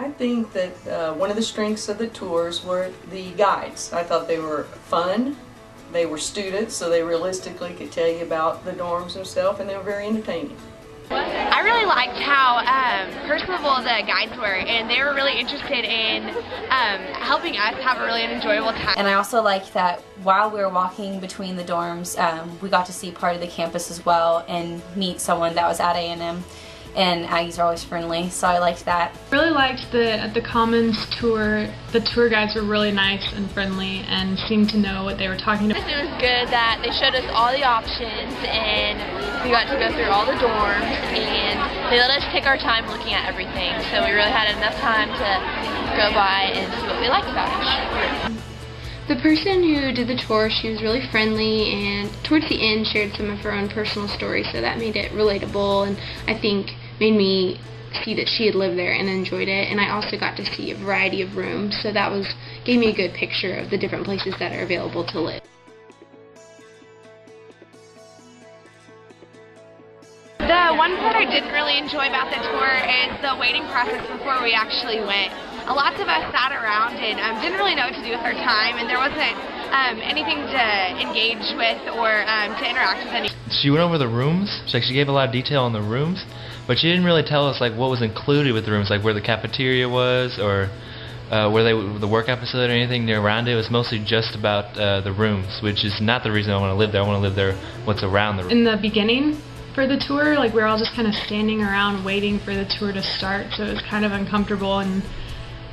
I think that one of the strengths of the tours were the guides. I thought they were fun, they were students, so they realistically could tell you about the dorms themselves, and they were very entertaining. I really liked how personable the guides were, and they were really interested in helping us have a really enjoyable time. And I also liked that while we were walking between the dorms, we got to see part of the campus as well and meet someone that was at A&M. And Aggies are always friendly, so I liked that. I really liked at the Commons tour, the tour guides were really nice and friendly and seemed to know what they were talking about. It was good that they showed us all the options and we got to go through all the dorms, and they let us take our time looking at everything, so we really had enough time to go by and see what we liked about it. The person who did the tour, she was really friendly, and towards the end shared some of her own personal stories, so that made it relatable, and I think made me see that she had lived there and enjoyed it. And I also got to see a variety of rooms, so that gave me a good picture of the different places that are available to live. The one part I didn't really enjoy about the tour is the waiting process before we actually went. Lots of us sat around and didn't really know what to do with our time, and there wasn't anything to engage with or to interact with any. She went over the rooms. She gave a lot of detail on the rooms, but she didn't really tell us like what was included with the rooms, like where the cafeteria was or where the workout facility or anything around it. It was mostly just about the rooms, which is not the reason I want to live there. I want to live there what's around the room. In the beginning for the tour, like we were all just kind of standing around waiting for the tour to start, so it was kind of uncomfortable and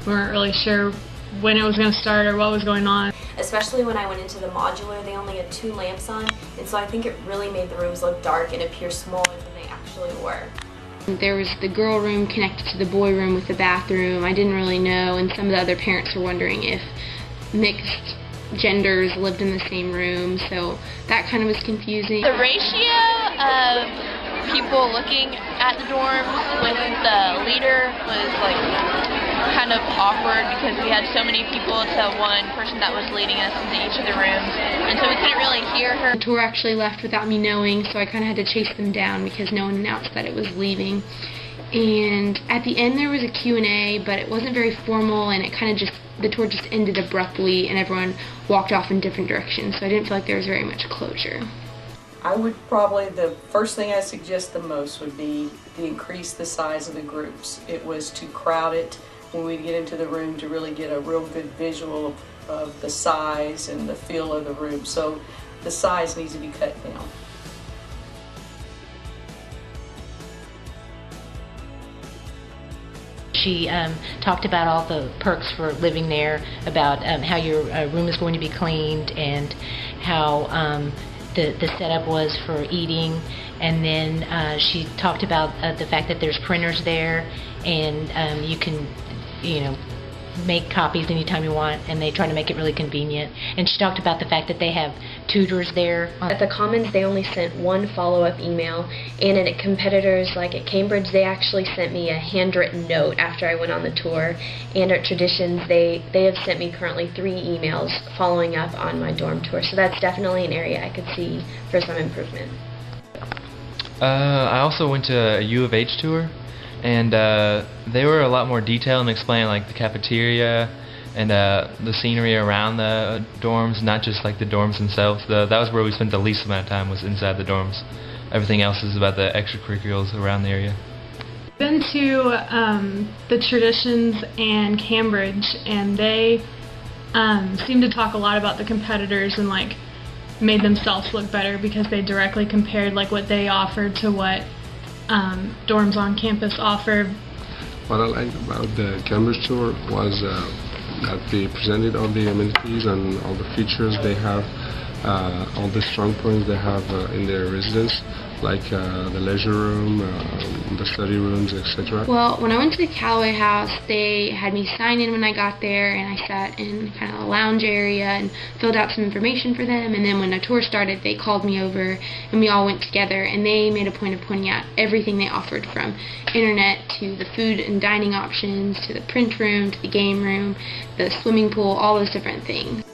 we weren't really sure when it was going to start or what was going on. Especially when I went into the modular, they only had 2 lamps on, and so I think it really made the rooms look dark and appear smaller than they actually were. There was the girl room connected to the boy room with the bathroom. I didn't really know, and some of the other parents were wondering if mixed genders lived in the same room, so that kind of was confusing. The ratio of people looking at the dorms with the leader was like kind of awkward because we had so many people to one person that was leading us into each of the rooms, and so we couldn't really hear her. The tour actually left without me knowing, so I kind of had to chase them down because no one announced that it was leaving. And at the end there was a Q&A, but it wasn't very formal, and it kind of the tour just ended abruptly and everyone walked off in different directions, so I didn't feel like there was very much closure. I would probably, the first thing I suggest the most would be to increase the size of the groups. It was too crowded when we get into the room to really get a real good visual of the size and the feel of the room, so the size needs to be cut down. She talked about all the perks for living there, about how your room is going to be cleaned and how the setup was for eating, and then she talked about the fact that there's printers there and you can, make copies anytime you want, and they try to make it really convenient. And she talked about the fact that they have tutors there. At the Commons, they only sent 1 follow-up email, and at competitors like at Cambridge, they actually sent me a handwritten note after I went on the tour. And at Traditions, they have sent me currently 3 emails following up on my dorm tour, so that's definitely an area I could see for some improvement. I also went to a U of H tour, and they were a lot more detailed and explained like the cafeteria and the scenery around the dorms, not just like the dorms themselves. That was where we spent the least amount of time, was inside the dorms. Everything else is about the extracurriculars around the area. Been to the Traditions and Cambridge, and they seemed to talk a lot about the competitors and like made themselves look better because they directly compared like what they offered to what dorms on campus offer. What I liked about the Cambridge tour was that they presented all the amenities and all the features they have, all the strong points they have in their residence, like the leisure room, the study rooms, etc. Well, when I went to the Callaway House, they had me sign in when I got there, and I sat in kind of a lounge area and filled out some information for them, and then when the tour started, they called me over and we all went together, and they made a point of pointing out everything they offered, from internet to the food and dining options to the print room to the game room, the swimming pool, all those different things.